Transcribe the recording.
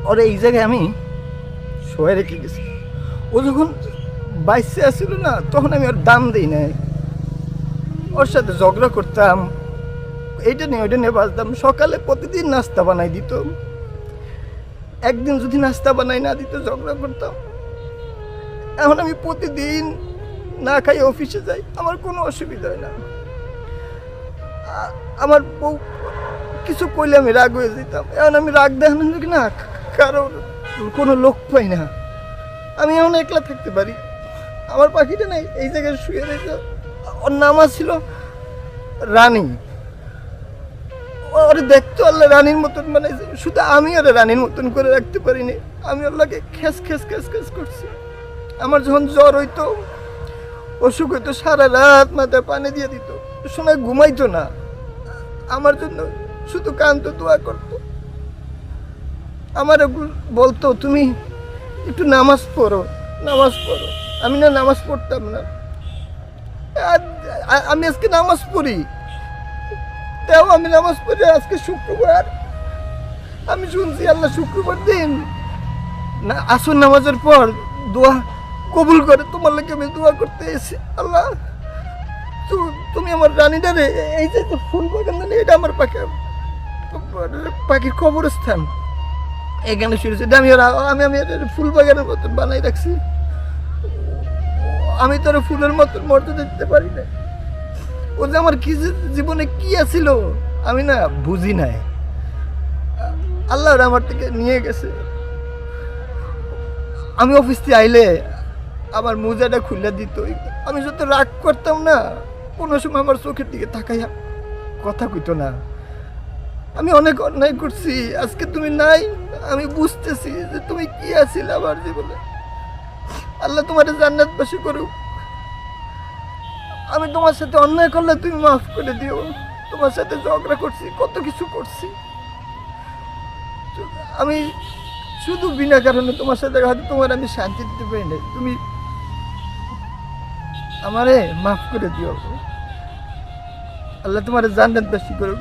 ওরে এই জায়গায় আমি শোয়ে রেখে গেছি। ও যখন বাইসে আসছিল না, তখন আমি ওর দাম দিই নাই। ওর সাথে ঝগড়া করতাম, এইটা নিয়ে ওইটা নিয়ে বাঁচতাম। সকালে প্রতিদিন নাস্তা বানাই দিত, একদিন যদি নাস্তা বানাই না দিত ঝগড়া করতাম। এখন আমি প্রতিদিন না খাই অফিসে যাই, আমার কোনো অসুবিধা হয় না। আমার বউ কিছু কইলে আমি রাগ হয়ে যেতাম, এখন আমি রাগ দেখানো না, কারণ কোনো লোক পাই না। আমি এখন একলা থাকতে পারি। আমার পাখিটা নাই এই জায়গায় শুয়ে রয়েছে। ওর নাম ছিল রানী। ওরে দেখতে আল্লাহ রানীর মতন বানাইছে, শুধু আমি ওরে রানীর মতন করে রাখতে পারিনি। আমি আল্লাহকে খেস খেস খেস খেস করছি। আমার যখন জ্বর হইতো, অসুখ হইতো, সারা রাত মাথায় পানি দিয়ে দিত, শোনা ঘুমাইতো না। আমার জন্য শুধু কান্ত দোয়া করতো। আমার বলতো তুমি একটু নামাজ পড়ো, নামাজ পড়ো। আমি না নামাজ পড়তাম না। আমি আজকে নামাজ পড়ি, তাও আমি নামাজ পড়ি। আজকে শুক্রবার, আমি শুনছি আল্লাহ শুক্রবার দিন না আসর নামাজের পর দোয়া কবুল করে। তোমার লাগে আমি দোয়া করতে এসেছি। আল্লাহ তুমি আমার রানীটারে, এই যে ফুল বাগান, এটা আমার পাখির কবরস্থান, এখানে শুনেছি। আমি আমি ফুল বাগানের মতন বানাই রাখছি। আমি তো ফুলের মতন মর্যাদা দিতে পারি না। ও যে আমার কি জীবনে কি আছিল আমি না বুঝি নাই। আল্লাহ আমার থেকে নিয়ে গেছে। আমি অফিস থেকে আইলে আমার মোজাটা খুলে দিত। আমি যত রাগ করতাম না, কোনো সময় আমার চোখের দিকে তাকাইয়া কথা কইতো না। আমি অনেক অন্যায় করছি। আজকে তুমি নাই, আমি বুঝতেছি যে তুমি কি আছিলে আমার জীবনে। আল্লাহ তোমার জান্নাতবাসী করুক। আমি তোমার সাথে অন্যায় করলে তুমি মাফ করে দিও। তোমার সাথে ঝগড়া করছি, কত কিছু করছি। আমি শুধু বিনা কারণে তোমার সাথে হয়তো তোমার আমি শান্তি দিতে পারি না। তুমি আমারে মাফ করে দিও। আল্লাহ তোমার জান্নাতবাসী করুক।